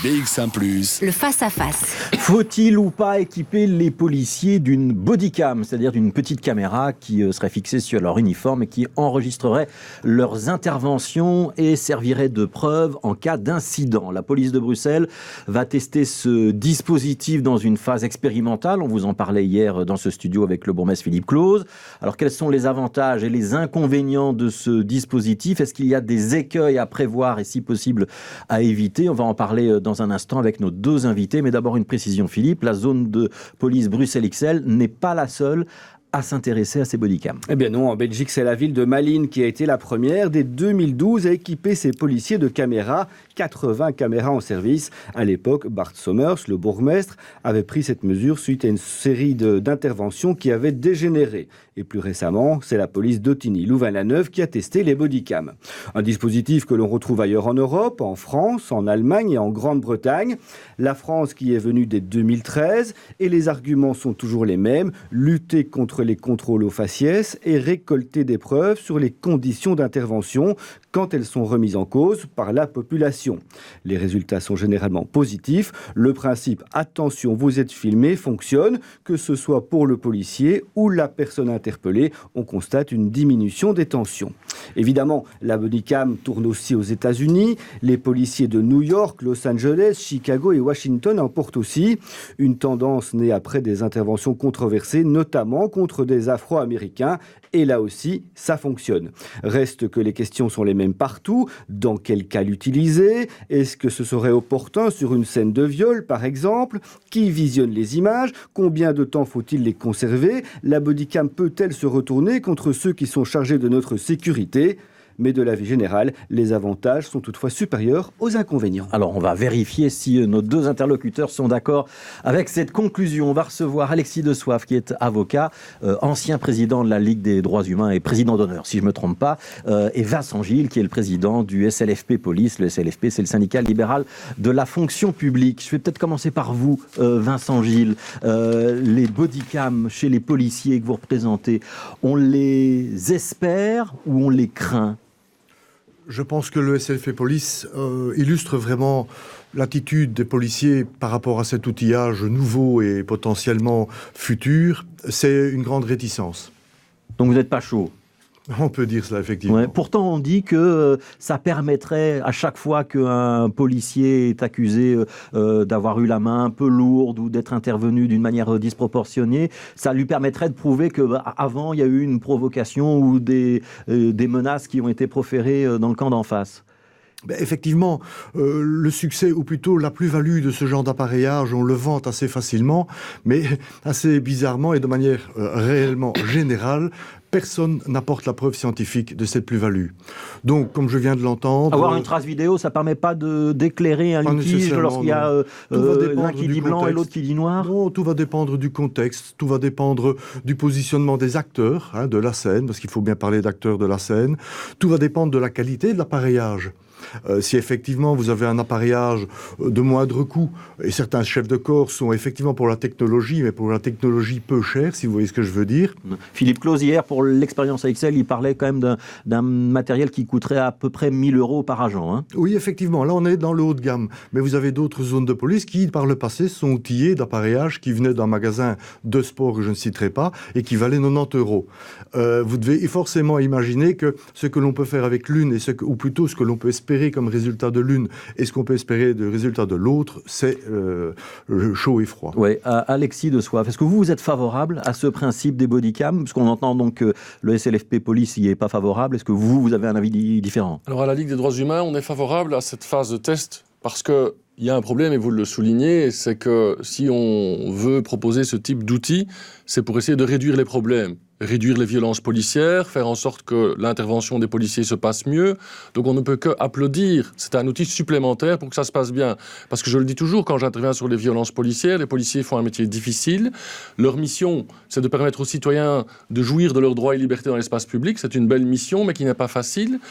BX1+. Le face-à-face. Faut-il ou pas équiper les policiers d'une bodycam, c'est-à-dire d'une petite caméra qui serait fixée sur leur uniforme et qui enregistrerait leurs interventions et servirait de preuve en cas d'incident? La police de Bruxelles va tester ce dispositif dans une phase expérimentale. On vous en parlait hier dans ce studio avec le bourgmestre Philippe Clauze. Alors quels sont les avantages et les inconvénients de ce dispositif? Est-ce qu'il y a des écueils à prévoir et si possible à éviter? On va en parler dans un instant avec nos deux invités, mais d'abord une précision, Philippe, la zone de police Bruxelles XL n'est pas la seule à s'intéresser à ces bodycams. Eh bien non, en Belgique, c'est la ville de Malines qui a été la première dès 2012 à équiper ses policiers de caméras, 80 caméras en service. À l'époque, Bart Somers, le bourgmestre, avait pris cette mesure suite à une série d'interventions qui avaient dégénéré. Et plus récemment, c'est la police d'Ottigny-Louvain-la-Neuve qui a testé les bodycams. Un dispositif que l'on retrouve ailleurs en Europe, en France, en Allemagne et en Grande-Bretagne. La France qui est venue dès 2013 et les arguments sont toujours les mêmes, lutter contre les contrôles aux faciès et récolter des preuves sur les conditions d'intervention quand elles sont remises en cause par la population. Les résultats sont généralement positifs. Le principe « attention, vous êtes filmé » fonctionne, que ce soit pour le policier ou la personne interpellée. On constate une diminution des tensions. Évidemment, la bodycam tourne aussi aux États-Unis. Les policiers de New York, Los Angeles, Chicago et Washington en portent aussi. Une tendance née après des interventions controversées, notamment contre des Afro-Américains. Et là aussi, ça fonctionne. Reste que les questions sont les mêmes partout. Dans quel cas l'utiliser? Est-ce que ce serait opportun sur une scène de viol, par exemple? Qui visionne les images? Combien de temps faut-il les conserver? La bodycam peut-elle se retourner contre ceux qui sont chargés de notre sécurité? Mais de la vie générale, les avantages sont toutefois supérieurs aux inconvénients. Alors, on va vérifier si nos deux interlocuteurs sont d'accord avec cette conclusion. On va recevoir Alexis De Soif, qui est avocat, ancien président de la Ligue des droits humains et président d'honneur, si je ne me trompe pas, et Vincent Gilles, qui est le président du SLFP Police. Le SLFP, c'est le syndicat libéral de la fonction publique. Je vais peut-être commencer par vous, Vincent Gilles. Les bodycams chez les policiers que vous représentez, on les espère ou on les craint? Je pense que le SLF Police illustre vraiment l'attitude des policiers par rapport à cet outillage nouveau et potentiellement futur. C'est une grande réticence. Donc vous n'êtes pas chaud? On peut dire cela, effectivement. Ouais, pourtant, on dit que ça permettrait, à chaque fois qu'un policier est accusé d'avoir eu la main un peu lourde ou d'être intervenu d'une manière disproportionnée, ça lui permettrait de prouver qu'avant, il y a eu une provocation ou des menaces qui ont été proférées dans le camp d'en face. Effectivement, le succès, ou plutôt la plus-value de ce genre d'appareillage, on le vante assez facilement, mais assez bizarrement et de manière réellement générale, personne n'apporte la preuve scientifique de cette plus-value. Donc, comme je viens de l'entendre... Avoir une trace vidéo, ça ne permet pas d'éclairer un litige lorsqu'il y a l'un qui dit blanc et l'autre qui dit noir? Non, tout va dépendre du contexte, tout va dépendre du positionnement des acteurs de la scène, parce qu'il faut bien parler d'acteurs de la scène. Tout va dépendre de la qualité de l'appareillage. Si effectivement vous avez un appareillage de moindre coût, et certains chefs de corps sont effectivement pour la technologie, mais pour la technologie peu chère, si vous voyez ce que je veux dire. Philippe Clauze, hier, pour l'expérience AXL, il parlait quand même d'un matériel qui coûterait à peu près 1 000 € par agent. Hein. Oui, effectivement, là on est dans le haut de gamme. Mais vous avez d'autres zones de police qui, par le passé, sont outillées d'appareillages qui venaient d'un magasin de sport que je ne citerai pas, et qui valaient 90 €. Vous devez forcément imaginer que ce que l'on peut faire avec l'une, ou plutôt ce que l'on peut espérer comme résultat de l'une et ce qu'on peut espérer de résultat de l'autre, c'est chaud et froid. Oui, Alexis De Soif, est-ce que vous êtes favorable à ce principe des bodycams? Parce qu'on entend donc que le SLFP Police n'y est pas favorable. Est-ce que vous avez un avis différent? Alors à la Ligue des droits humains, on est favorable à cette phase de test parce qu'il y a un problème, et vous le soulignez, c'est que si on veut proposer ce type d'outils, c'est pour essayer de réduire les problèmes. Réduire les violences policières, faire en sorte que l'intervention des policiers se passe mieux. Donc on ne peut que applaudir. C'est un outil supplémentaire pour que ça se passe bien. Parce que je le dis toujours, quand j'interviens sur les violences policières, les policiers font un métier difficile. Leur mission, c'est de permettre aux citoyens de jouir de leurs droits et libertés dans l'espace public. C'est une belle mission, mais qui n'est pas facile.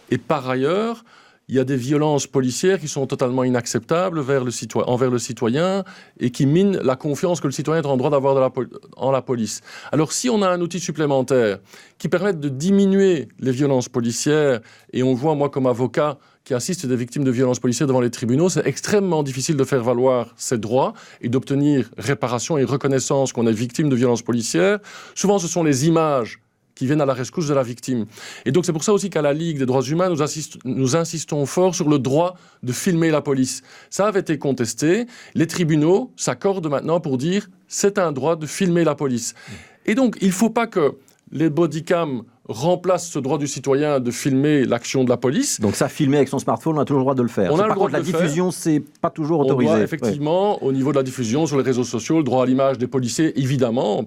Et par ailleurs, il y a des violences policières qui sont totalement inacceptables envers le citoyen et qui minent la confiance que le citoyen est en droit d'avoir en la police. Alors si on a un outil supplémentaire qui permette de diminuer les violences policières, et on voit, moi comme avocat qui assiste des victimes de violences policières devant les tribunaux, c'est extrêmement difficile de faire valoir ses droits et d'obtenir réparation et reconnaissance qu'on est victime de violences policières. Souvent ce sont les images qui viennent à la rescousse de la victime. Et donc c'est pour ça aussi qu'à la Ligue des droits humains, nous insistons fort sur le droit de filmer la police. Ça avait été contesté. Les tribunaux s'accordent maintenant pour dire c'est un droit de filmer la police. Et donc il ne faut pas que les bodycams remplacent ce droit du citoyen de filmer l'action de la police. Donc ça, filmer avec son smartphone, on a toujours le droit de le faire. On a le par droit contre, de la le faire. diffusion, c'est pas toujours autorisé. On doit effectivement, au niveau de la diffusion sur les réseaux sociaux, le droit à l'image des policiers, évidemment,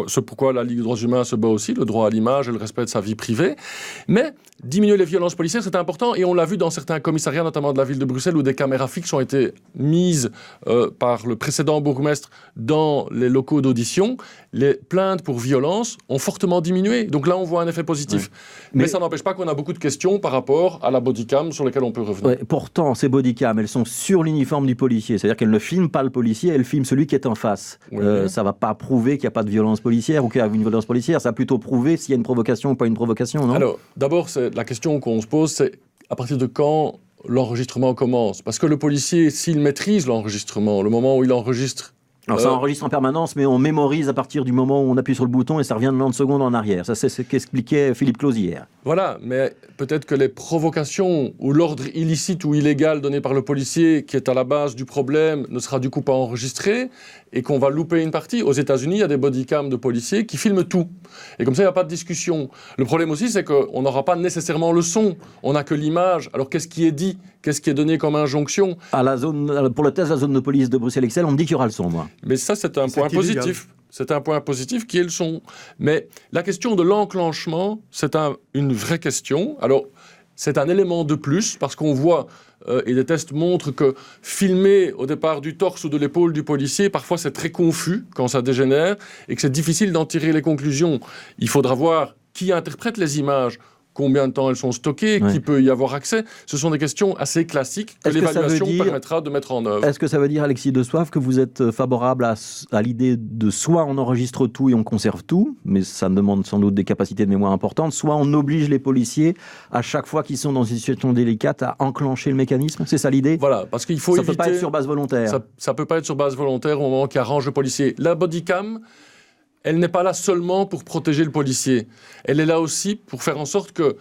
c'est pourquoi la Ligue des droits humains se bat aussi, le droit à l'image et le respect de sa vie privée. Mais diminuer les violences policières, c'est important, et on l'a vu dans certains commissariats, notamment de la ville de Bruxelles, où des caméras fixes ont été mises par le précédent bourgmestre dans les locaux d'audition. Les plaintes pour violence ont fortement diminué. Donc là, on voit un effet positif. Ouais. Mais ça n'empêche pas qu'on a beaucoup de questions par rapport à la bodycam sur lesquelles on peut revenir. Ouais, pourtant, ces bodycams, elles sont sur l'uniforme du policier. C'est-à-dire qu'elles ne filment pas le policier, elles filment celui qui est en face. Ouais. Ça ne va pas prouver qu'il n'y a pas de violence policière ou qu'il y a une violence policière. Ça va plutôt prouver s'il y a une provocation ou pas une provocation, non ? Alors, d'abord, la question qu'on se pose, c'est à partir de quand l'enregistrement commence ? Parce que le policier, s'il maîtrise l'enregistrement, le moment où il enregistre... Alors ça enregistre en permanence, mais on mémorise à partir du moment où on appuie sur le bouton et ça revient de 90 secondes en arrière. Ça, c'est ce qu'expliquait Philippe Claus hier. Voilà, mais peut-être que les provocations ou l'ordre illicite ou illégal donné par le policier qui est à la base du problème ne sera du coup pas enregistré et qu'on va louper une partie. Aux États-Unis, il y a des bodycams de policiers qui filment tout. Et comme ça, il n'y a pas de discussion. Le problème aussi, c'est qu'on n'aura pas nécessairement le son. On n'a que l'image. Alors qu'est-ce qui est dit ? Qu'est-ce qui est donné comme injonction ? Pour le test de la zone de police de Bruxelles-Excel, on me dit qu'il y aura le son, moi. Mais ça, c'est un point positif. C'est un point positif qui est le son. Mais la question de l'enclenchement, c'est une vraie question. Alors, c'est un élément de plus, parce qu'on voit, et des tests montrent que filmer au départ du torse ou de l'épaule du policier, parfois c'est très confus quand ça dégénère, et que c'est difficile d'en tirer les conclusions. Il faudra voir qui interprète les images, combien de temps elles sont stockées, qui peut y avoir accès. Ce sont des questions assez classiques que l'évaluation permettra de mettre en œuvre. Est-ce que ça veut dire, Alexis de Soif, que vous êtes favorable à l'idée de soit on enregistre tout et on conserve tout, mais ça demande sans doute des capacités de mémoire importantes, soit on oblige les policiers, à chaque fois qu'ils sont dans une situation délicate, à enclencher le mécanisme ? C'est ça l'idée ? Voilà, parce qu'il faut éviter... Ça ne peut pas être sur base volontaire. Ça ne peut pas être sur base volontaire au moment qui arrange le policier. La bodycam... elle n'est pas là seulement pour protéger le policier. Elle est là aussi pour faire en sorte que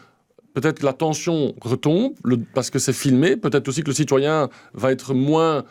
peut-être la tension retombe, parce que c'est filmé. Peut-être aussi que le citoyen va être moins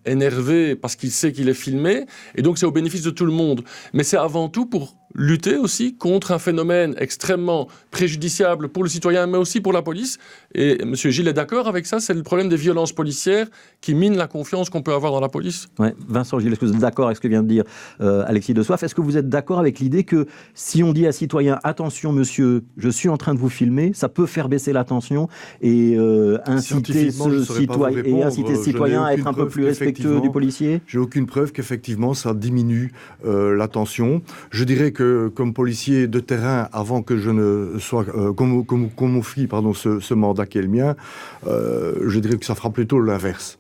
énervé parce qu'il sait qu'il est filmé. Et donc, c'est au bénéfice de tout le monde. Mais c'est avant tout pour lutter aussi contre un phénomène extrêmement préjudiciable pour le citoyen, mais aussi pour la police. Et M. Gilles est d'accord avec ça, c'est le problème des violences policières qui minent la confiance qu'on peut avoir dans la police. Ouais. Vincent Gilles, est-ce que vous êtes d'accord avec ce que vient de dire Alexis de Soif ? Est-ce que vous êtes d'accord avec l'idée que si on dit à citoyen « Attention monsieur, je suis en train de vous filmer », ça peut faire baisser la tension et inciter ce citoyen à être un peu plus respectueux du policier ? J'ai aucune preuve qu'effectivement ça diminue la tension. Je dirais que comme policier de terrain, avant que je ne sois qu'on m'offre ce mandat qui est le mien, je dirais que ça fera plutôt l'inverse.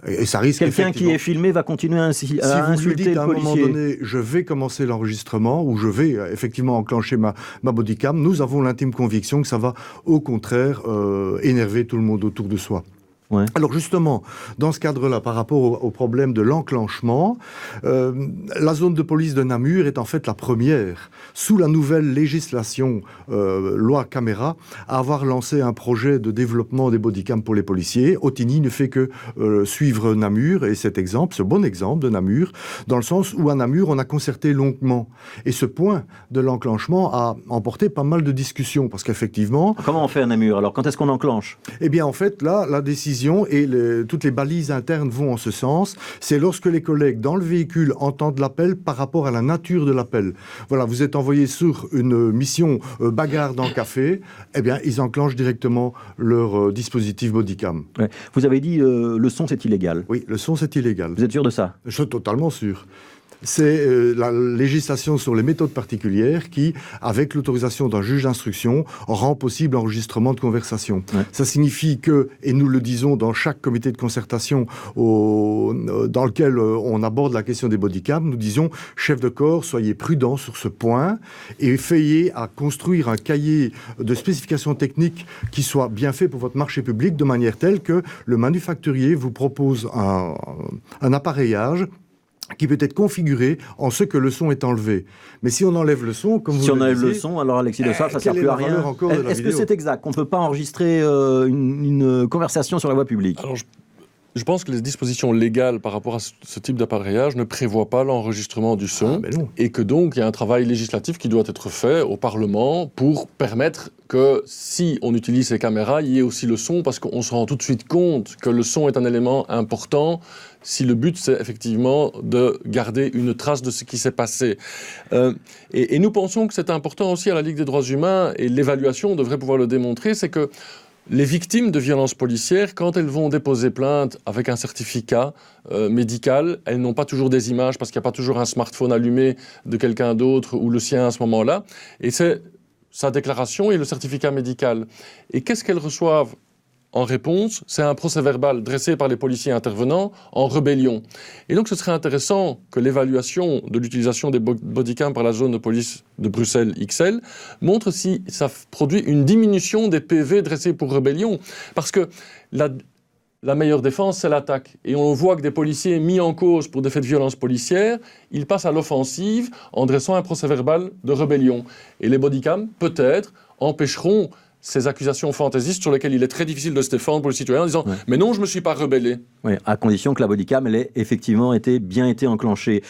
Et ça risque quelqu'un qui est filmé va continuer à insulter le policier. Si vous lui dites à un moment donné, je vais commencer l'enregistrement ou je vais effectivement enclencher ma bodycam, nous avons l'intime conviction que ça va au contraire énerver tout le monde autour de soi. Ouais. Alors justement, dans ce cadre-là, par rapport au problème de l'enclenchement, la zone de police de Namur est en fait la première, sous la nouvelle législation loi caméra, à avoir lancé un projet de développement des bodycams pour les policiers. Otigny ne fait que suivre Namur et ce bon exemple de Namur, dans le sens où à Namur, on a concerté longuement. Et ce point de l'enclenchement a emporté pas mal de discussions, parce qu'effectivement... Comment on fait à Namur alors ? Quand est-ce qu'on enclenche ? Eh bien en fait, là, la décision et toutes les balises internes vont en ce sens. C'est lorsque les collègues dans le véhicule entendent l'appel par rapport à la nature de l'appel. Voilà, vous êtes envoyé sur une mission bagarre dans le café, eh bien, ils enclenchent directement leur dispositif bodycam. Ouais. Vous avez dit le son, c'est illégal. Oui, le son, c'est illégal. Vous êtes sûr de ça ? Je suis totalement sûr. C'est la législation sur les méthodes particulières qui, avec l'autorisation d'un juge d'instruction, rend possible l'enregistrement de conversation. Ouais. Ça signifie que, et nous le disons dans chaque comité de concertation dans lequel on aborde la question des bodycams, nous disons, chef de corps, soyez prudents sur ce point et veillez à construire un cahier de spécifications techniques qui soit bien fait pour votre marché public de manière telle que le manufacturier vous propose un appareillage qui peut être configuré en ce que le son est enlevé. Mais si on enlève le son, comme vous le disiez... Si on enlève le son, alors Alexis de Salle, ça ne sert plus à rien. Est-ce que c'est exact qu'on ne peut pas enregistrer une conversation sur la voie publique? Alors, je pense que les dispositions légales par rapport à ce type d'appareillage ne prévoient pas l'enregistrement du son et que donc il y a un travail législatif qui doit être fait au Parlement pour permettre que si on utilise ces caméras, il y ait aussi le son parce qu'on se rend tout de suite compte que le son est un élément important si le but c'est effectivement de garder une trace de ce qui s'est passé. Et nous pensons que c'est important aussi à la Ligue des droits humains et l'évaluation devrait pouvoir le démontrer, c'est que les victimes de violences policières, quand elles vont déposer plainte avec un certificat médical, elles n'ont pas toujours des images parce qu'il n'y a pas toujours un smartphone allumé de quelqu'un d'autre ou le sien à ce moment-là. Et c'est sa déclaration et le certificat médical. Et qu'est-ce qu'elles reçoivent en réponse? C'est un procès-verbal dressé par les policiers intervenants en rébellion. Et donc ce serait intéressant que l'évaluation de l'utilisation des bodycams par la zone de police de Bruxelles XL montre si ça produit une diminution des PV dressés pour rébellion. Parce que la meilleure défense, c'est l'attaque. Et on voit que des policiers mis en cause pour des faits de violence policière, ils passent à l'offensive en dressant un procès-verbal de rébellion. Et les bodycams, peut-être, empêcheront ces accusations fantaisistes sur lesquelles il est très difficile de se défendre pour le citoyen en disant « mais non, je ne me suis pas rebellé ». Oui, à condition que la bodycam, elle ait effectivement bien été enclenchée.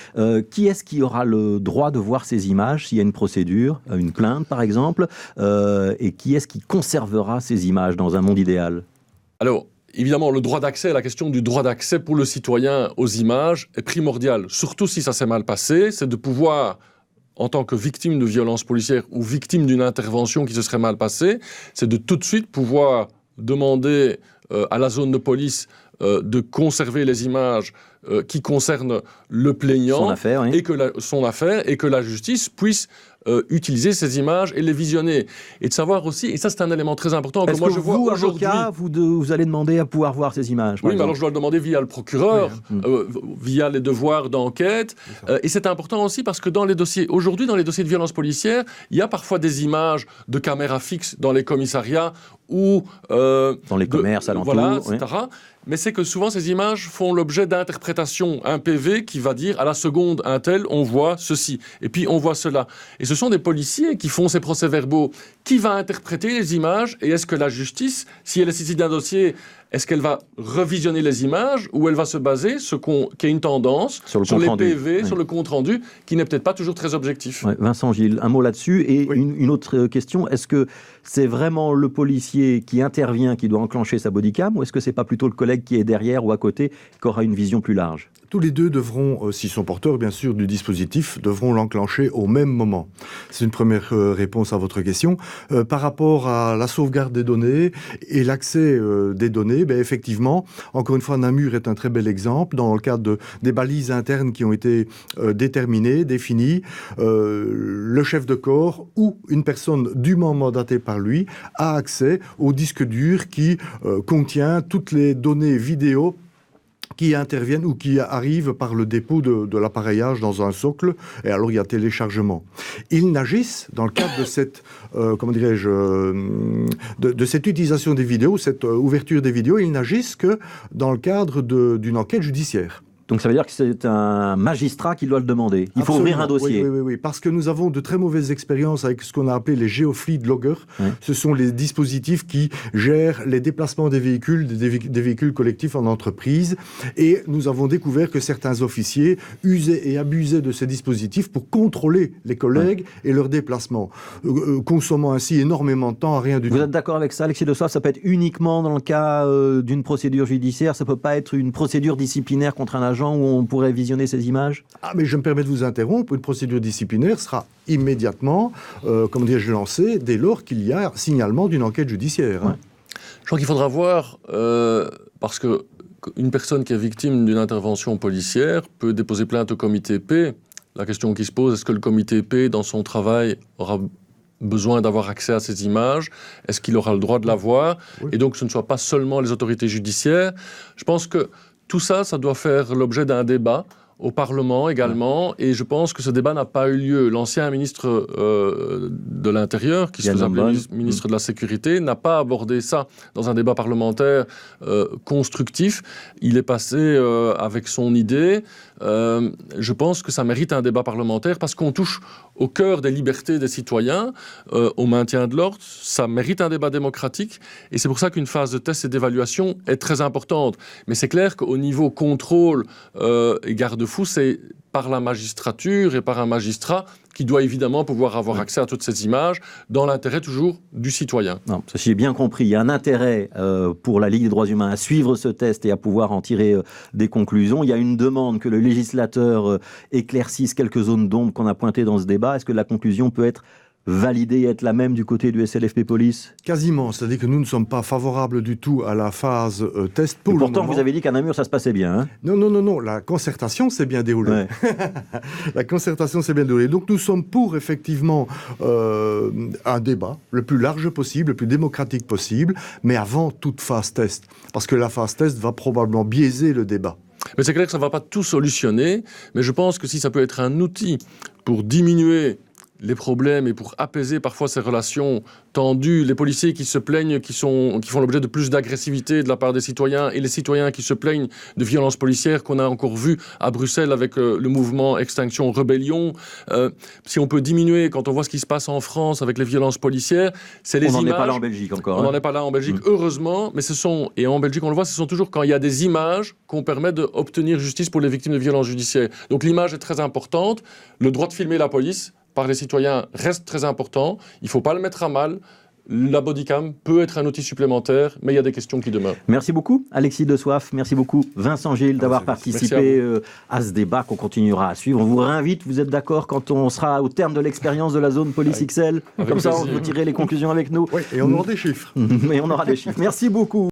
Qui est-ce qui aura le droit de voir ces images s'il y a une procédure, une plainte par exemple, et qui est-ce qui conservera ces images dans un monde idéal? Alors, évidemment, le droit d'accès, la question du droit d'accès pour le citoyen aux images est primordiale, surtout si ça s'est mal passé, c'est de pouvoir, en tant que victime de violences policières ou victime d'une intervention qui se serait mal passée, c'est de tout de suite pouvoir demander à la zone de police de conserver les images qui concernent le plaignant, son affaire, oui. Son affaire, et que la justice puisse utiliser ces images et les visionner. Et de savoir aussi, et ça c'est un élément très important, que moi je vois aujourd'hui... Avocat, vous allez demander à pouvoir voir ces images? Oui, mais alors je dois le demander via le procureur, via les devoirs d'enquête. Et c'est important aussi parce que aujourd'hui, dans les dossiers de violence policière, il y a parfois des images de caméras fixes dans les commissariats ou... dans les commerces alentours. Voilà, etc. Oui. Mais c'est que souvent, ces images font l'objet d'interprétations. Un PV qui va dire, à la seconde, un tel, on voit ceci. Et puis, on voit cela. Et ce sont des policiers qui font ces procès-verbaux. Qui va interpréter les images? Et est-ce que la justice, si elle est saisie d'un dossier, est-ce qu'elle va revisionner les images ou elle va se baser, qui est une tendance, sur les PV, sur le compte-rendu, qui n'est peut-être pas toujours très objectif? Vincent Gilles, un mot là-dessus. Et une autre question, est-ce que c'est vraiment le policier qui intervient qui doit enclencher sa bodycam ou est-ce que c'est pas plutôt le collègue qui est derrière ou à côté qui aura une vision plus large? Tous les deux devront, s'ils sont porteurs bien sûr du dispositif, devront l'enclencher au même moment. C'est une première réponse à votre question. Par rapport à la sauvegarde des données et l'accès des données, effectivement, encore une fois, Namur est un très bel exemple dans le cadre des balises internes qui ont été déterminées, définies. Le chef de corps ou une personne dûment mandatée par lui a accès au disque dur qui contient toutes les données vidéo qui interviennent ou qui arrivent par le dépôt de l'appareillage dans un socle, et alors il y a téléchargement. Ils n'agissent, dans le cadre de cette, de cette utilisation des vidéos, cette ouverture des vidéos, ils n'agissent que dans le cadre d'une enquête judiciaire. Donc ça veut dire que c'est un magistrat qui doit le demander. Il faut ouvrir un dossier. Oui, parce que nous avons de très mauvaises expériences avec ce qu'on a appelé les geofleet loggers. Oui. Ce sont les dispositifs qui gèrent les déplacements des véhicules, des véhicules collectifs en entreprise. Et nous avons découvert que certains officiers usaient et abusaient de ces dispositifs pour contrôler les collègues et leurs déplacements, consommant ainsi énormément de temps à rien du tout. Vous êtes d'accord avec ça, Alexis de Soif? Ça peut être uniquement dans le cas d'une procédure judiciaire, ça ne peut pas être une procédure disciplinaire contre un agent où on pourrait visionner ces images? Mais je me permets de vous interrompre. Une procédure disciplinaire sera immédiatement, lancée dès lors qu'il y a signalement d'une enquête judiciaire. Je crois qu'il faudra voir, parce que une personne qui est victime d'une intervention policière peut déposer plainte au comité P. La question qui se pose, est-ce que le comité P, dans son travail, aura besoin d'avoir accès à ces images? Est-ce qu'il aura le droit de l'avoir? Oui. Et donc, ce ne soit pas seulement les autorités judiciaires. Je pense que tout ça, ça doit faire l'objet d'un débat au Parlement également, et je pense que ce débat n'a pas eu lieu. L'ancien ministre de l'Intérieur, qui se faisait appeler ministre de la Sécurité, n'a pas abordé ça dans un débat parlementaire constructif. Il est passé avec son idée. Je pense que ça mérite un débat parlementaire parce qu'on touche au cœur des libertés des citoyens, au maintien de l'ordre. Ça mérite un débat démocratique, et c'est pour ça qu'une phase de test et d'évaluation est très importante. Mais c'est clair qu'au niveau contrôle et garde-fou, c'est par la magistrature et par un magistrat qui doit évidemment pouvoir avoir accès à toutes ces images, dans l'intérêt toujours du citoyen. Non, ça j'ai bien compris. Il y a un intérêt pour la Ligue des droits humains à suivre ce test et à pouvoir en tirer des conclusions. Il y a une demande que le législateur éclaircisse quelques zones d'ombre qu'on a pointées dans ce débat. Est-ce que la conclusion peut être validée et être la même du côté du SLFP Police? Quasiment, c'est-à-dire que nous ne sommes pas favorables du tout à la phase test pour le moment. Pourtant, vous avez dit qu'à Namur, ça se passait bien. Hein? Non, la concertation s'est bien déroulée. Ouais. La concertation s'est bien déroulée. Donc nous sommes pour, effectivement, un débat le plus large possible, le plus démocratique possible, mais avant toute phase test. Parce que la phase test va probablement biaiser le débat. Mais c'est clair que ça ne va pas tout solutionner, mais je pense que si ça peut être un outil pour diminuer les problèmes et pour apaiser parfois ces relations tendues, les policiers qui se plaignent, qui font l'objet de plus d'agressivité de la part des citoyens, et les citoyens qui se plaignent de violences policières qu'on a encore vues à Bruxelles avec le mouvement Extinction Rebellion. Si on peut diminuer, quand on voit ce qui se passe en France avec les violences policières, c'est les images... On n'en est pas là en Belgique encore. On n'en est pas là en Belgique, heureusement, mais et en Belgique on le voit, ce sont toujours quand il y a des images qu'on permet d'obtenir justice pour les victimes de violences judiciaires. Donc l'image est très importante, le droit de filmer la police par les citoyens reste très important. Il ne faut pas le mettre à mal. La bodycam peut être un outil supplémentaire, mais il y a des questions qui demeurent. Merci beaucoup, Alexis De Soif. Merci beaucoup, Vincent Gilles, d'avoir participé à ce débat qu'on continuera à suivre. On vous réinvite, vous êtes d'accord, quand on sera au terme de l'expérience de la zone police XL? Comme ça, on peut tirer les conclusions avec nous. Oui, et on aura des chiffres. Mais on aura des chiffres. Merci beaucoup.